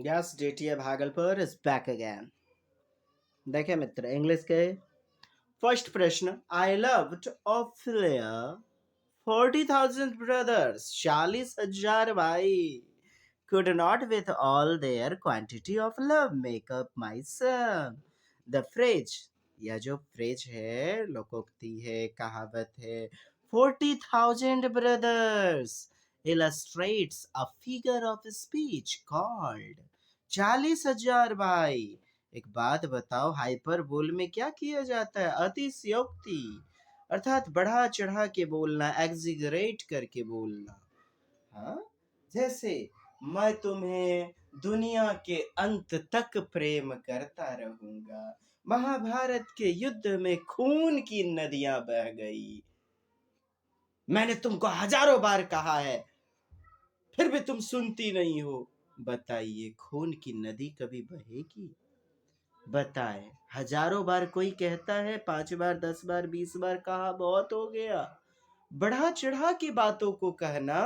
Yes DTA Bhagalpur is back again. देखिए मित्र, English के first प्रश्न। आई लव्ड ऑफिलिया 40,000 brothers, 40,000 भाई could not with all their quantity of love make up my son. The phrase, यह जो phrase है, लोकोक्ति है, कहावत है, 40,000 brothers illustrates a figure of speech called 40,000 भाई। एक बात बताओ, हाइपरबोल में क्या किया जाता है? अतिशयोक्ति, अर्थात बढ़ा चढ़ा के बोलना, एग्जिगरेट करके बोलना। हाँ, जैसे मैं तुम्हें दुनिया के अंत तक प्रेम करता रहूंगा, महाभारत के युद्ध में खून की नदियां बह गई, मैंने तुमको हजारों बार कहा है, फिर भी तुम सुनती नहीं हो। बताइए, खून की नदी कभी बहेगी? बताए, हजारों बार कोई कहता है, 5 बार, 10 बार, 20 बार कहा बहुत हो गया। बढ़ा चढ़ा के बातों को कहना,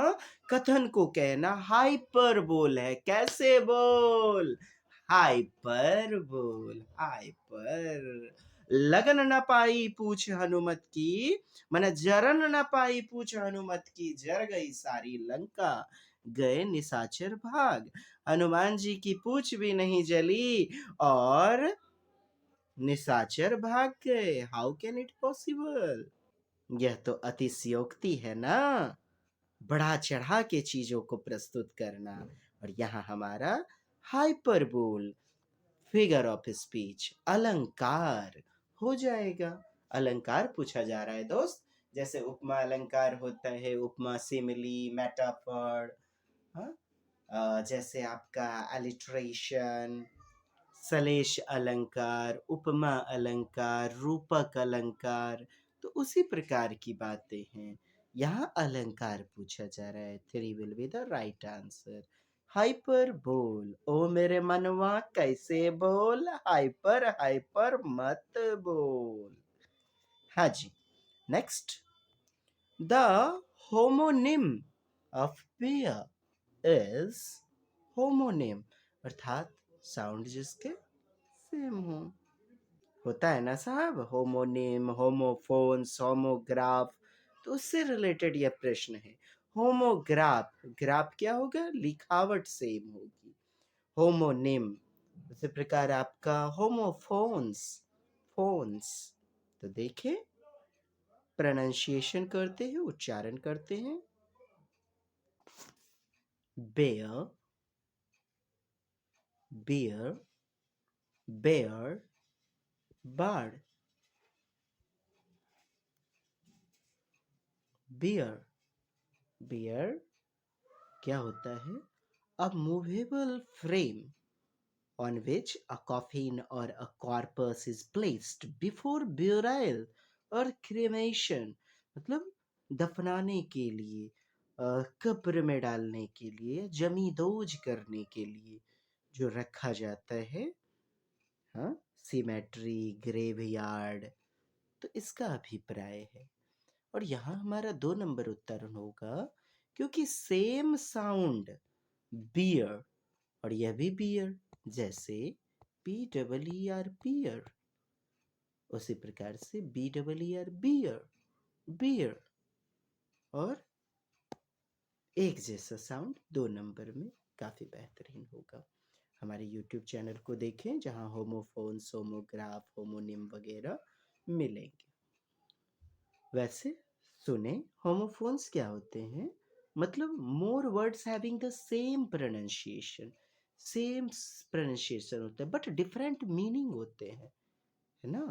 कथन को कहना हाइपर बोल है। कैसे बोल? हाइपर बोल, हाइपर। लगन न पाई पूछ हनुमत की, मन जरन न पाई पूछ हनुमत की, जर गई सारी लंका, गए निशाचर भाग। हनुमान जी की पूछ भी नहीं जली और निशाचर भाग गए। How can it possible? यह तो अतिशयोक्ति है ना, बढ़ा चढ़ा के चीजों को प्रस्तुत करना। और यहाँ हमारा हाइपरबोल, फिगर ऑफ स्पीच, अलंकार हो जाएगा। अलंकार पूछा जा रहा है दोस्त, जैसे उपमा अलंकार होता है, उपमा, सिमिली, मेटाफर। हाँ, जैसे आपका अलिट्रेशन, सलेश अलंकार, उपमा अलंकार, रूपक अलंकार, तो उसी प्रकार की बातें हैं। यहाँ अलंकार पूछा जा रहा है। 3 will be the right answer. Hyper बोल, ओ मेरे मनवा कैसे बोल, हाइपर हाइपर मत बोल। हाँ जी, next. The homonym of pair is, homonym अर्थात साउंड जिसके सेम हो, होता है ना साहब, होमोनिम, होमोफोन्स, होमोग्राफ, तो उससे रिलेटेड यह प्रश्न है। होमोग्राफ, ग्राफ क्या होगा? लिखावट सेम होगी। होमोनिम, उसी प्रकार आपका होमोफोन्स, फोन्स। तो देखिए, प्रोनाउंसिएशन करते हैं, उच्चारण करते हैं। Bear, beer, bear, bard, beer. Beer क्या होता है? A movable frame on which a coffin or a corpus is placed before burial or cremation, मतलब दफनाने के लिए, कब्र में डालने के लिए, जमींदोज करने के लिए जो रखा जाता है। हाँ, सीमेट्री, ग्रेवयार्ड, तो इसका अभिप्राय है। और यहाँ हमारा 2 नंबर उत्तर होगा, क्योंकि सेम साउंड बियर, और यह भी बियर, जैसे PEER बियर, उसी प्रकार से BEER बियर, बियर, और एक जैसा साउंड 2 नंबर में काफ़ी बेहतरीन होगा। हमारे YouTube चैनल को देखें, जहाँ होमोफोन्स, होमोग्राफ, होमोनिम वगैरह मिलेंगे। वैसे सुने, होमोफोन्स क्या होते हैं? मतलब more words having the same pronunciation, same pronunciation होता है, बट डिफरेंट मीनिंग होते हैं, है ना।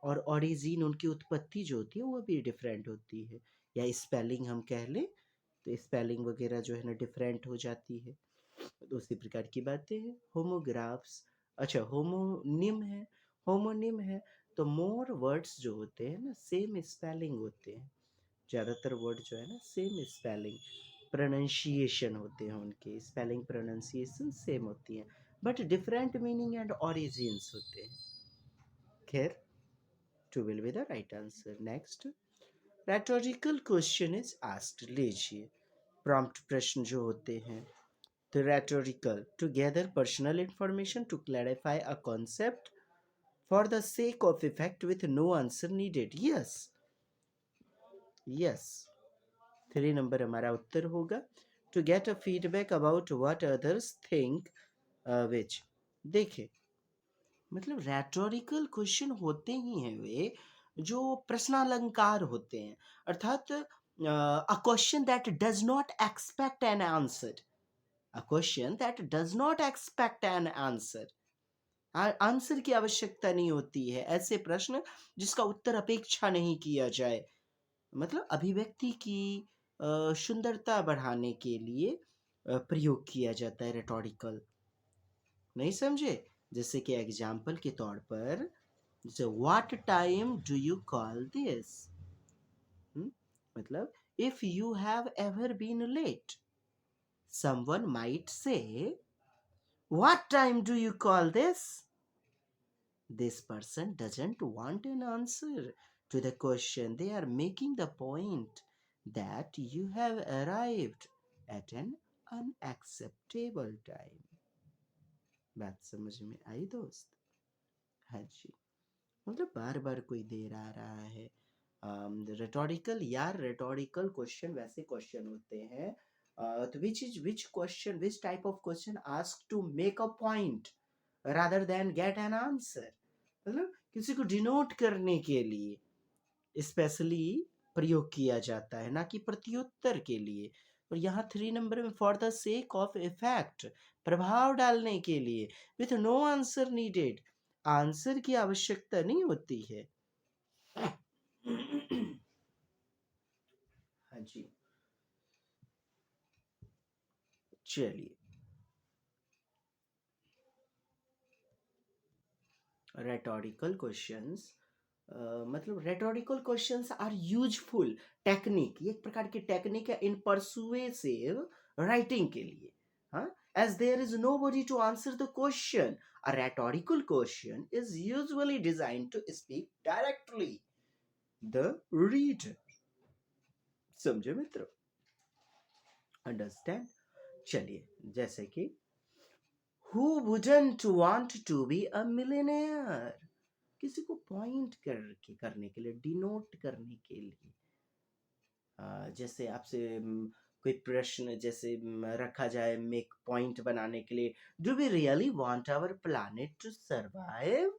और ओरिजिन, उनकी उत्पत्ति जो होती है वो भी डिफरेंट होती है, या स्पेलिंग हम कह लें, तो स्पेलिंग वगैरह जो है ना डिफरेंट हो जाती है। तो उसी प्रकार की बातें हैं। होमोग्राफ्स, अच्छा होमोनिम है, होमोनिम है तो मोर वर्ड्स जो होते हैं ना सेम स्पेलिंग होते हैं, ज़्यादातर वर्ड जो है ना सेम स्पेलिंग, प्रोनाउंसिएशन होते हैं, उनके स्पेलिंग प्रोनाउंसिएशन सेम होती हैं, but different meaning and origins होते हैं। खैर, 2 will be the right answer. Next, rhetorical question is asked. लीजिए, प्रॉम्प्ट प्रश्न जो होते हैं, The rhetorical, to gather personal information to clarify a concept for the sake of effect with no answer needed. Yes, yes. 3 number हमारा उत्तर होगा. To get a feedback about what others think, which. देखिए, मतलब rhetorical question होते ही हैं वे जो प्रश्नालंकार होते हैं, अर्थात a question that does not expect an answer. A question that does not expect an answer. Answer की आवश्यकता नहीं होती है. ऐसे प्रश्न जिसका उत्तर अपेक्षा नहीं किया जाए. मतलब अभिव्यक्ति की सुंदरता बढ़ाने के लिए प्रयोग किया जाता है रेटोरिकल. नहीं समझे? जैसे कि एग्जाम्पल के तौर पर, जैसे what time do you call this. मतलब if you have ever been late, someone might say what time do you call this. This person doesn't want an answer to the question. They are making the point that you have arrived at an unacceptable time. बात समझ में आई दोस्त? हाँ जी. मतलब बार बार कोई देर आ रहा है. Rhetorical, यार रेटोरिकल क्वेश्चन वैसे क्वेश्चन होते हैं, तो which question, which type of question ask to make a point rather than get an answer. मतलब किसी को डिनोट करने के लिए स्पेशली प्रयोग किया जाता है, ना कि प्रत्युत्तर के लिए. और यहाँ 3 नंबर में for the sake of effect, प्रभाव डालने के लिए, with no answer needed, answer की आवश्यकता नहीं होती है. हाँ जी. चलिए, रेटोरिकल क्वेश्चंस, मतलब rhetorical questions are useful technique. ये एक प्रकार की टेक्निक है इन परसुएसिव राइटिंग के लिए. हाँ, as there is nobody to answer the question, a rhetorical question is usually designed to speak directly the reader. समझे मित्रों? अंडरस्टैंड? चलिए, जैसे कि who wouldn't want to be a millionaire. किसी को पॉइंट करने के लिए, डिनोट करने के लिए. जैसे आपसे कोई प्रश्न जैसे रखा जाए, मेक पॉइंट बनाने के लिए, do we really want our planet to survive.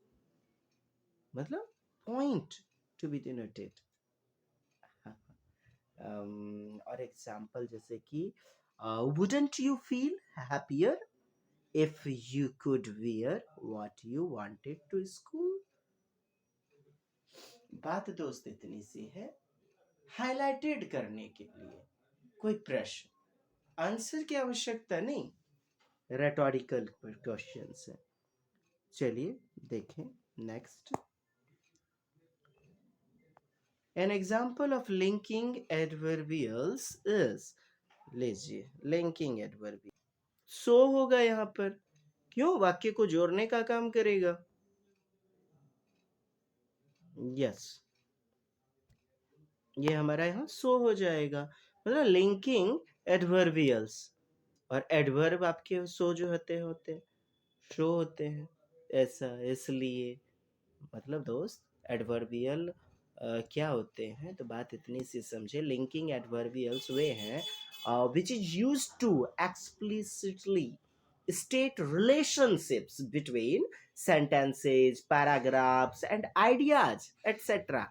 मतलब पॉइंट टू बी डिनोटेड. और एग्जाम्पल जैसे कि wouldn't you feel happier if you could wear what you wanted to school. बात दोस्त इतनी सी है, हाईलाइटेड करने के लिए कोई प्रश्न, आंसर की आवश्यकता नहीं, रेटोरिकल क्वेश्चंस है. चलिए देखें next. An example of linking adverbials is, लीजिए लिंकिंग एडवर्बियल. सो होगा यहाँ पर. क्यों? वाक्य को जोड़ने का काम करेगा. यस, ये हमारा यहाँ सो हो जाएगा. मतलब लिंकिंग एडवर्बियल्स, और एडवर्ब आपके सो जो होते हैं शो होते हैं. ऐसा इसलिए, मतलब दोस्त एडवर्बियल क्या होते हैं, तो बात इतनी सी समझे. लिंकिंग एडवर्बियल्स वे हैं which is use to explicitly state relationships between sentences, paragraphs and ideas etcetera.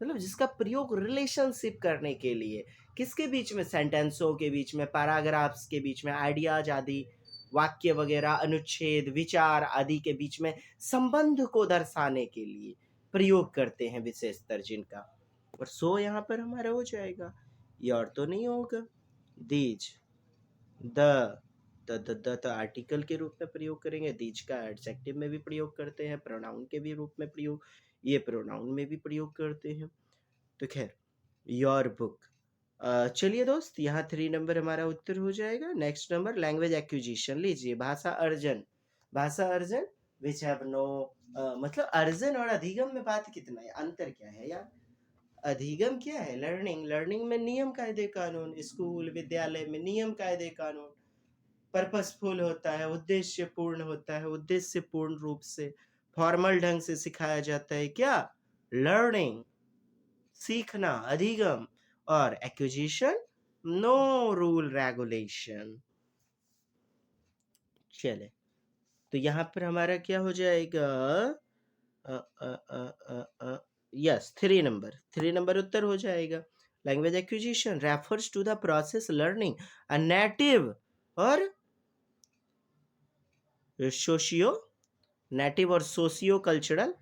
मतलब जिसका प्रयोग रिलेशनशिप करने के लिए, किसके बीच में, सेंटेंसों के बीच में, पैराग्राफ्स के बीच में, आइडियाज आदि, वाक्य वगैरह, अनुच्छेद, विचार आदि के बीच में संबंध को दर्शाने के लिए प्रयोग करते हैं विशेषतर जिनका. और सो यहाँ पर हमारा हो जाएगा. ये और तो नहीं होगा. दीज, द, तो आर्टिकल के रूप में प्रयोग करेंगे. दीज का एडजेक्टिव में भी प्रयोग करते हैं, प्रोनाउन के भी रूप में प्रयोग, ये प्रोनाउन में भी प्रयोग करते हैं. तो खैर, योर बुक. चलिए दोस्त, यहाँ 3 नंबर हमारा उत्तर हो जाएगा. Next number language acquisition. लीजिए भाषा अर्जन. भाषा अर्जन विच हैव नो, मतलब अर्जन और अधिगम में बात कितना है, अंतर क्या है यार. अधिगम क्या है? लर्निंग. लर्निंग में नियम कायदे कानून, स्कूल विद्यालय में नियम कायदे कानून. पर्पसफुल होता है, उद्देश्यपूर्ण होता है, उद्देश्यपूर्ण रूप से फॉर्मल ढंग से सिखाया जाता है क्या? लर्निंग, सीखना, अधिगम। और एक्विजिशन, नो रूल रेगुलेशन। चले, तो यहाँ पर हमारा क्या हो जाएगा? यस, 3 नंबर उत्तर हो जाएगा। Language acquisition refers to the process learning a native or socio native or socio cultural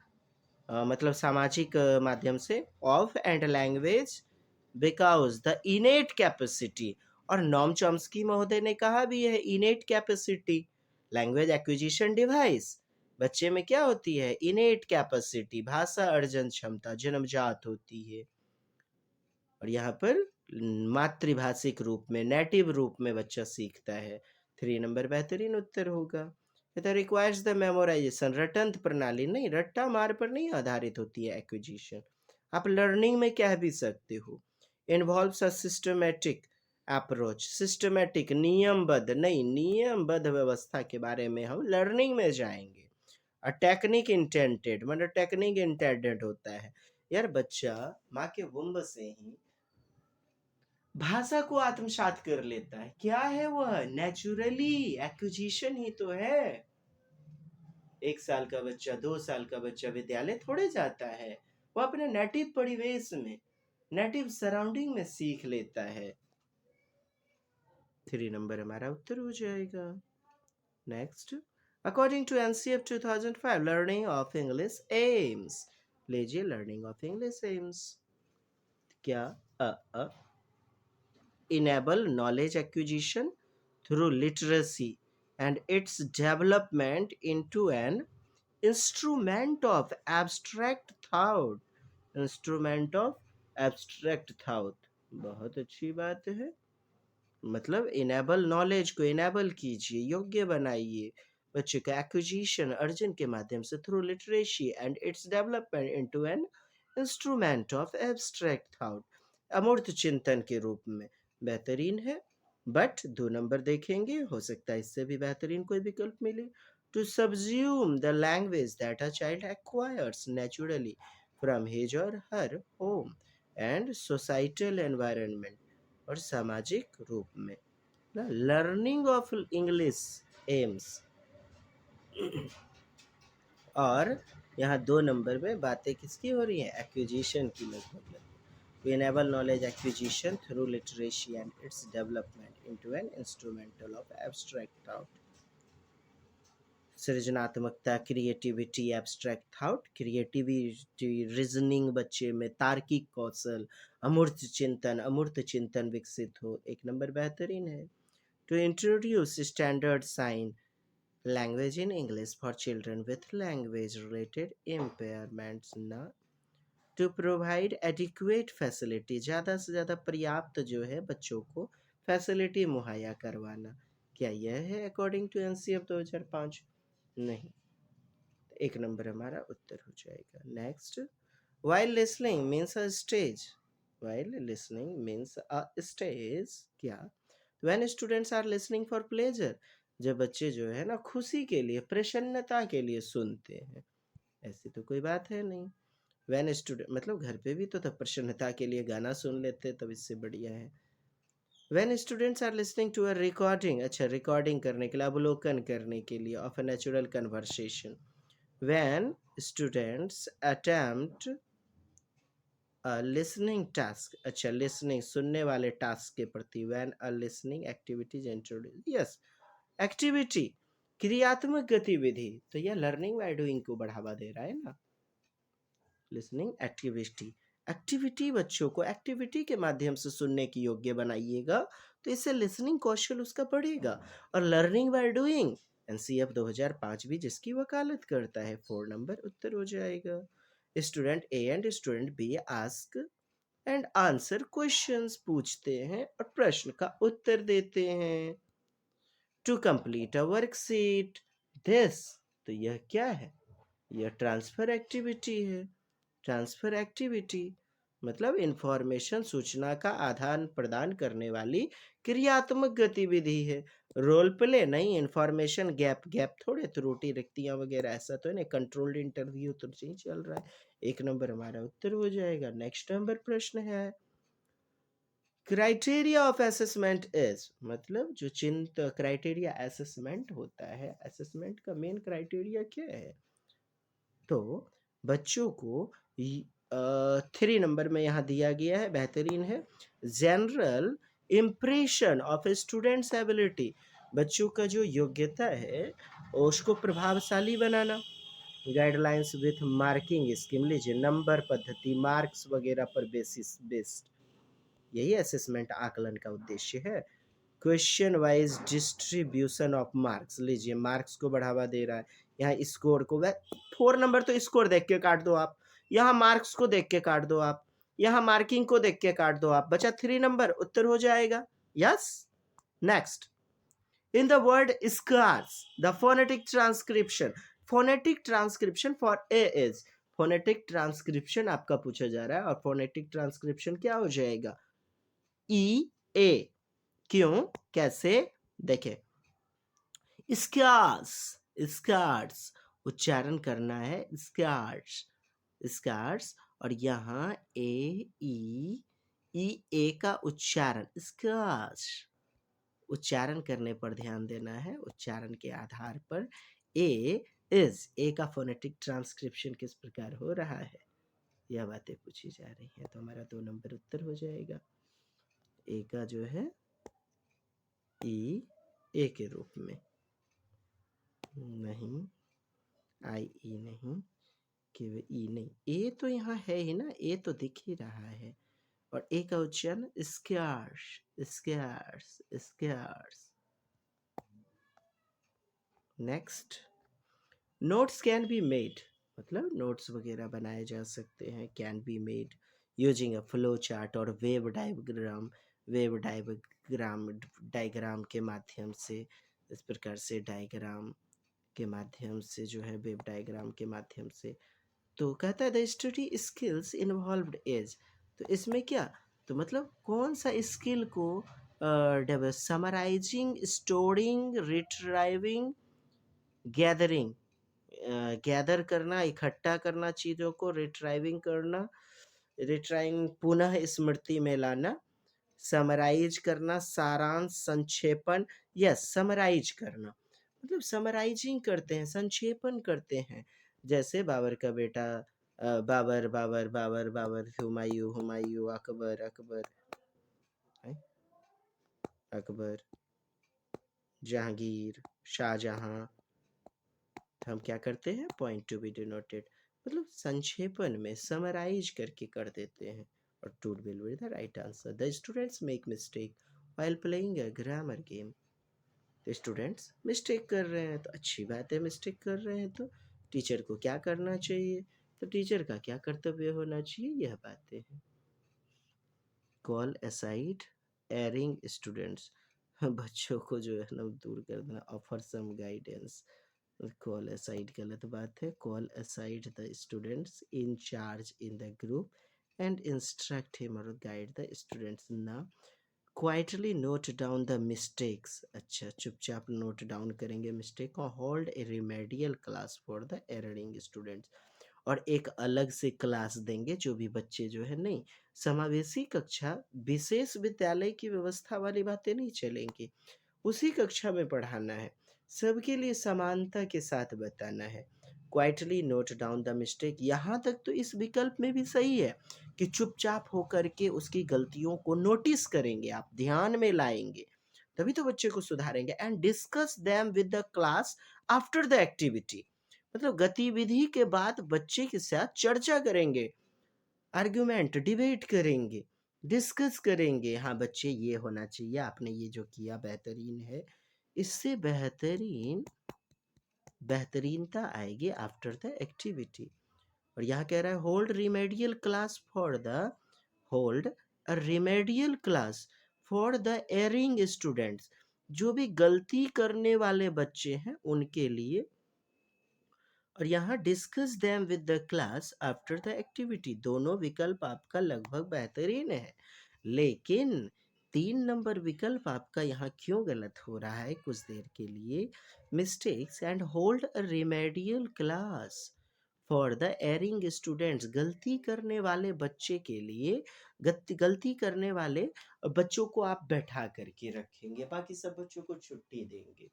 मतलब सामाजिक माध्यम से of and language because the innate capacity. और नॉम चॉम्स्की महोदय ने कहा भी है innate capacity language acquisition device बच्चे में क्या होती है? इनेट कैपेसिटी, भाषा अर्जन क्षमता जन्मजात होती है। और यहाँ पर मातृभाषिक रूप में, नेटिव रूप में बच्चा सीखता है। 3 नंबर बेहतरीन उत्तर होगा। रिक्वायर्स द मेमोराइजेशन, रटंत प्रणाली नहीं, रट्टा मार पर नहीं आधारित होती है एक्विजिशन। आप लर्निंग में कह भी सकते हो। Involves a systematic approach, systematic नियमबद्ध नहीं, नियमबद्ध व्यवस्था के बारे में हम लर्निंग में जाएंगे। अ टेक्निक इंटेंटेड मतलब टेक्निक इंटेंडेड होता है। यार बच्चा माँ के वुम्ब से ही भाषा को आत्मसात कर लेता है। क्या है वह? नेचुरली एक्विजिशन ही तो है। 1 साल का बच्चा, 2 साल का बच्चा विद्यालय थोड़े जाता है, वो अपने नेटिव परिवेश में, नेटिव सराउंडिंग में सीख लेता है। 3 नंबर हमारा उत्तर हो जाएगा। Next, according to NCF 2005 learning of English aims. लीजिए, लर्निंग ऑफ इंग्लिश एम्स क्या? A enable knowledge acquisition through literacy and its development into an instrument of abstract thought। Instrument of abstract thought, बहुत अच्छी बात है। मतलब enable, knowledge को enable कीजिए, योग्य बनाइए बच्चे का एक्विजिशन अर्जन के माध्यम से through literacy and its development into an instrument of abstract thought, अमूर्त चिंतन के रूप में। बेहतरीन है, बट 2 नंबर देखेंगे, हो सकता है इससे भी बेहतरीन कोई विकल्प मिले। To subsume the language that a child acquires naturally from his or her home and societal environment, और सामाजिक रूप में। Learning of English aims. और यहाँ 2 नंबर में बातें किसकी हो रही है? एक्विजिशन की लगभग। To enable knowledge acquisition through literacy and its development into an instrumental of abstract thought। सृजनात्मकता, creativity, abstract thought, creativity, reasoning बच्चे में, तार्किक कौशल, अमूर्त चिंतन विकसित हो। 1 नंबर बेहतरीन है। To introduce standard sign language in English for children with language related impairments ना। टू प्रोवाइड एडिक्वेट फैसिलिटी, ज़्यादा से ज़्यादा पर्याप्त जो है बच्चों को फैसिलिटी मुहैया करवाना। क्या यह है अकॉर्डिंग टू एनसीएफ 2005? नहीं। 1 नंबर हमारा उत्तर हो जाएगा। Next, while listening means a stage. While listening means a stage क्या? When students are listening for pleasure, जब बच्चे जो है ना खुशी के लिए, प्रसन्नता के लिए सुनते हैं। ऐसी तो कोई बात है नहीं। व्हेन स्टूडेंट मतलब घर पे भी तो तब प्रसन्नता के लिए गाना सुन लेते, तब इससे बढ़िया है। When students are listening to a recording, अच्छा रिकॉर्डिंग करने के लिए, अवलोकन करने के लिए of a natural conversation. When students attempt listening task, अच्छा लिसनिंग सुनने वाले टास्क के प्रति। When a listening activities introduce, yes activity क्रियात्मक गतिविधि, तो यह लर्निंग बाय डूइंग को बढ़ावा दे रहा है ना। लिसनिंग एक्टिविटी, एक्टिविटी बच्चों को एक्टिविटी के माध्यम से सुनने की योग्य बनाइएगा तो इससे लिसनिंग कौशल उसका बढ़ेगा। और लर्निंग बाय डूइंग एनसीएफ 2005 भी जिसकी वकालत करता है। 4 नंबर उत्तर हो जाएगा। Student A and student B ask and answer questions, पूछते हैं और प्रश्न का उत्तर देते हैं। To complete a worksheet, this, तो यह क्या है? यह ट्रांसफर एक्टिविटी है। ट्रांसफर एक्टिविटी मतलब इंफॉर्मेशन, सूचना का आदान प्रदान करने वाली क्रियात्मक गतिविधि है। रोल प्ले नहीं, इंफॉर्मेशन गैप, गैप थोड़े त्रुटि रिक्तियां वगैरह ऐसा तो नहीं, कंट्रोल्ड इंटरव्यू तो नहीं चल रहा है। एक नंबर हमारा उत्तर हो जाएगा। नेक्स्ट नंबर प्रश्न है, क्राइटेरिया ऑफ असेसमेंट इज, मतलब जो चिंत क्राइटेरिया असेसमेंट होता है, असेसमेंट का मेन क्राइटेरिया क्या है? तो बच्चों को 3 नंबर में यहाँ दिया गया है, बेहतरीन है। General impression of students ability, बच्चों का जो योग्यता है उसको प्रभावशाली बनाना। गाइडलाइंस विथ मार्किंग स्कीम, लीजिए नंबर पद्धति, मार्क्स वगैरह पर बेसिस बेस्ड, यही असेसमेंट आकलन का उद्देश्य है। Question wise distribution of marks, लीजिए मार्क्स को बढ़ावा दे रहा है। यहाँ स्कोर को, वह 4 नंबर तो स्कोर देख के काट दो आप, यहाँ मार्क्स को देख के काट दो आप, यहाँ मार्किंग को देख के काट दो आप, बचा 3 नंबर, उत्तर हो जाएगा। Yes. Next, in the word scars the phonetic transcription, phonetic transcription for A is, phonetic transcription आपका पूछा जा रहा है और फोनेटिक ट्रांसक्रिप्शन क्या हो जाएगा? ई ए। क्यों, कैसे, देखें, स्कार्स, स्कार्स उच्चारण करना है, स्कार्स, स्कार्स, और यहाँ ई ए का उच्चारण, स्कार्स, उच्चारण करने पर ध्यान देना है। उच्चारण के आधार पर ए इज, ए का फोनेटिक ट्रांसक्रिप्शन किस प्रकार हो रहा है, यह बातें पूछी जा रही है। तो हमारा 2 नंबर उत्तर हो जाएगा। ए का जो है ई ए के रूप में, नहीं आई ई नहीं, केवल ई नहीं, ए तो यहाँ है ही ना, ए तो दिख ही रहा है। और ए का उच्चारण scarce, scarce, scarce. Next, notes can be made, मतलब नोट्स वगैरह बनाए जा सकते हैं, can be made using a flow chart और wave diagram, wave diagram, diagram के माध्यम से, इस प्रकार से डायग्राम के माध्यम से जो है, वेव डायग्राम के माध्यम से। तो कहता है the study skills involved is, तो इसमें क्या, तो मतलब कौन सा स्किल को summarising, storing, retrieving, gathering, gather करना, इकट्ठा करना चीज़ों को, रिट्राइविंग करना, रिट्राइविंग पुनः स्मृति में लाना, समराइज करना, सारांश, संक्षेपण, यस समराइज करना, मतलब समराइजिंग करते हैं, संक्षेपण करते हैं। जैसे बाबर का बेटा, बाबर बाबर बाबर बाबर, हुमायूं हुमायूं, अकबर अकबर, अकबर, जहांगीर, शाहजहां। हम क्या करते हैं, पॉइंट टू बी डिनोटेड, मतलब संक्षेपण में समराइज करके कर देते हैं। और two will be the right answer. The students make mistake while playing a grammar game, तो स्टूडेंट्स मिस्टेक कर रहे हैं, तो अच्छी बात है, मिस्टेक कर रहे हैं तो टीचर को क्या करना चाहिए, तो टीचर का क्या कर्तव्य होना चाहिए, यह बातें हैं। कॉल असाइड एरिंग स्टूडेंट्स, बच्चों को जो है ना दूर कर देना, offer some guidance, call aside गलत बात है। Call aside the students in charge in the group and instruct him और गाइड द स्टूडेंट्स ना, quietly note down the mistakes, अच्छा चुपचाप नोट डाउन करेंगे मिस्टेक को। Hold a remedial class for the erring students, और एक अलग से क्लास देंगे जो भी बच्चे जो है, नहीं समावेशी कक्षा, विशेष विद्यालय की व्यवस्था वाली बातें नहीं चलेंगी, उसी कक्षा में पढ़ाना है, सबके लिए समानता के साथ बताना है। Quietly note down the mistake, यहाँ तक तो इस विकल्प में भी सही है कि चुपचाप होकर के उसकी गलतियों को नोटिस करेंगे, आप ध्यान में लाएंगे, तभी तो बच्चे को सुधारेंगे। And discuss them with the class after the activity, मतलब गतिविधि के बाद बच्चे के साथ चर्चा करेंगे, आर्ग्यूमेंट, डिबेट करेंगे, डिस्कस करेंगे, हाँ बच्चे ये होना चाहिए, आपने ये जो किया बेहतरीन है, इससे बेहतरीन बेहतरीनता आएगी आफ्टर द एक्टिविटी। और यहाँ कह रहा है hold remedial class for the, hold a remedial class for the erring students, जो भी गलती करने वाले बच्चे हैं उनके लिए और यहाँ discuss them with the class after the activity, दोनों विकल्प आपका लगभग बेहतरीन है, लेकिन 3 नंबर विकल्प आपका यहाँ क्यों गलत हो रहा है कुछ देर के लिए। Mistakes and hold a remedial class for the erring students, गलती करने वाले बच्चे के लिए, गलती करने वाले बच्चों को आप बैठा करके रखेंगे, बाकी सब बच्चों को छुट्टी देंगे।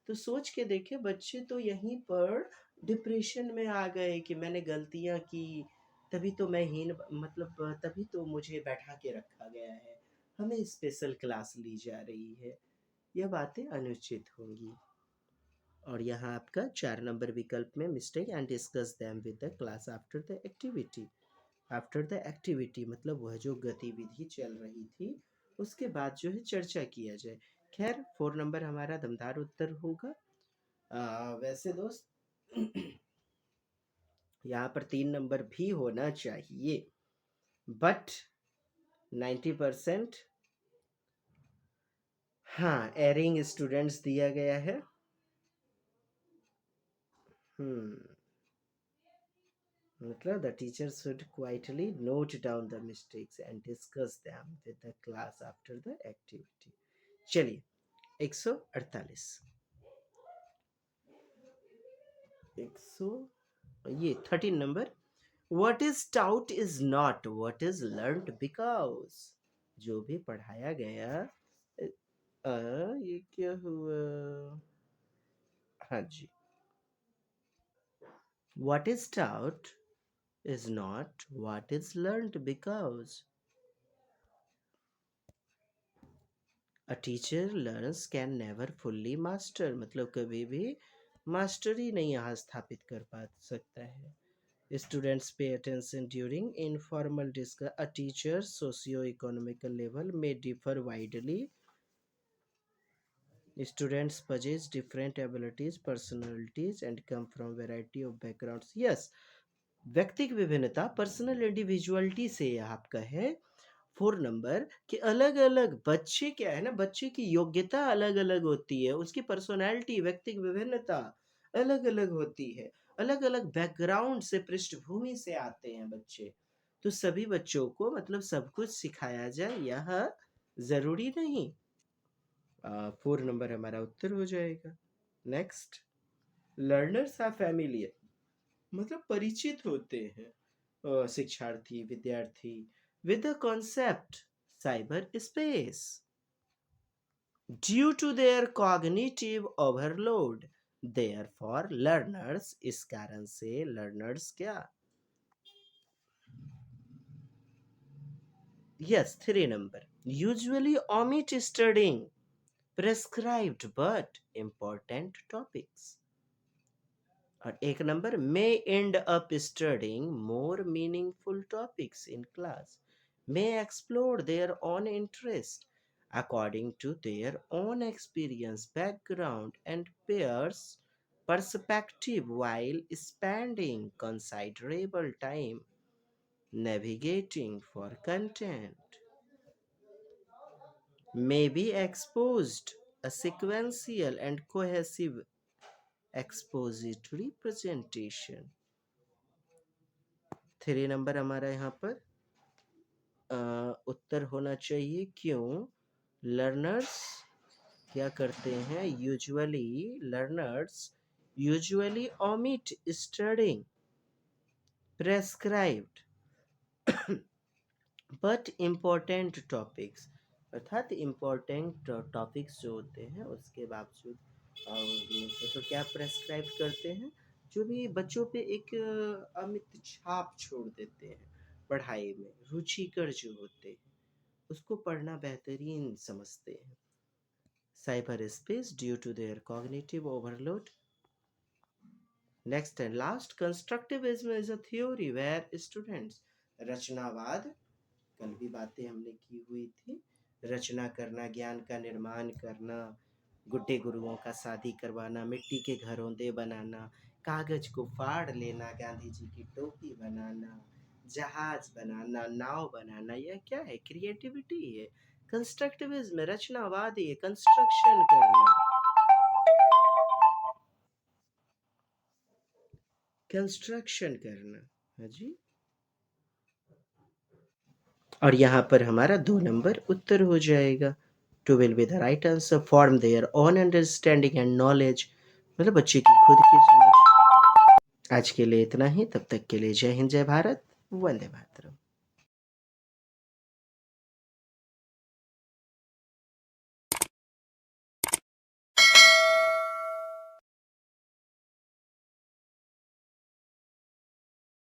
तो सोच के देखे, बच्चे तो यहीं पर डिप्रेशन में आ गए कि मैंने गलतियां की, तभी तो मैं हीन, मतलब तभी तो मुझे बैठा के रखा गया है, हमें स्पेशल क्लास ली जा रही है। यह बातें अनुचित होंगी। और यहाँ आपका 4 नंबर विकल्प में mistake and discuss them with the class after the activity, after the activity मतलब वह जो गतिविधि चल रही थी उसके बाद जो है चर्चा किया जाए। खैर 4 नंबर हमारा दमदार उत्तर होगा। वैसे दोस्त यहाँ पर 3 नंबर भी होना चाहिए, बट 90%, हाँ, एरिंग स्टूडेंट्स दिया गया है। मतलब the teacher should quietly note down the mistakes and discuss them with the class after the activity. चलिए 148, 100, ये 13 number, what is taught is not what is learned because, जो भी पढ़ाया गया, ये क्या हुआ, हाँ जी, what is taught is not what is learned because a teacher learns can never fully master, मतलब कभी भी मास्टरी नहीं यहाँ स्थापित कर पा सकता है। Students pay attention during informal discussion. A teacher's socio-economical level may differ widely. Students possess different abilities, personalities, and come from variety of backgrounds. Yes, व्यक्तिक विभिन्नता, पर्सनल इंडिविजुअलिटी से आपका है 4 नंबर, कि अलग अलग बच्चे क्या है ना, बच्चे की योग्यता अलग अलग होती है, उसकी पर्सनैलिटी, व्यक्तिक विभिन्नता अलग अलग होती है, अलग अलग बैकग्राउंड से, पृष्ठभूमि से आते हैं बच्चे। तो सभी बच्चों को मतलब सब कुछ सिखाया जाए यह जरूरी नहीं। 4 नंबर हमारा उत्तर हो जाएगा। नेक्स्ट, लर्नर्स आर फैमिलियर, मतलब परिचित होते हैं शिक्षार्थी, विद्यार्थी, with the concept cyberspace due to their cognitive overload, therefore learners, इस कारण से learners क्या, yes 3 number, usually omit studying prescribed but important topics, और 1 number, may end up studying more meaningful topics in class, may explore their own interest according to their own experience, background, and peers' perspective while spending considerable time navigating for content, may be exposed a sequential and cohesive expository presentation। 3 number हमारा यहाँ पर उत्तर होना चाहिए। क्यों? Learners क्या करते हैं, usually omit studying prescribed but important topics, अर्थात इम्पोर्टेंट टॉपिक्स जो होते हैं उसके बावजूद तो क्या प्रेस्क्राइब करते हैं, जो भी बच्चों पे एक अमित छाप छोड़ देते हैं, पढ़ाई में रुचिकर जो होते हैं उसको पढ़ना बेहतरीन समझते हैं। Cyber space due to their cognitive overload. Next and last, constructivism is a theory where students, रचनावाद, कल भी बातें हमने की हुई थी, रचना करना, ज्ञान का निर्माण करना, गुड्डे गुरुओं का शादी करवाना, मिट्टी के घरौंदे बनाना, कागज को फाड़ लेना, गांधी जी की टोपी बनाना, जहाज बनाना, नाव बनाना, यह क्या है, क्रिएटिविटी है। कंस्ट्रक्टिविज्म रचनावादी है, कंस्ट्रक्शन करना। कंस्ट्रक्शन करना। हाँ जी। और यहाँ पर हमारा 2 नंबर उत्तर हो जाएगा। 2 will be the right answer. Form their own understanding and knowledge, मतलब बच्चे की खुद की समझ। आज के लिए इतना ही, तब तक के लिए जय हिंद, जय भारत, वंदे मातरम।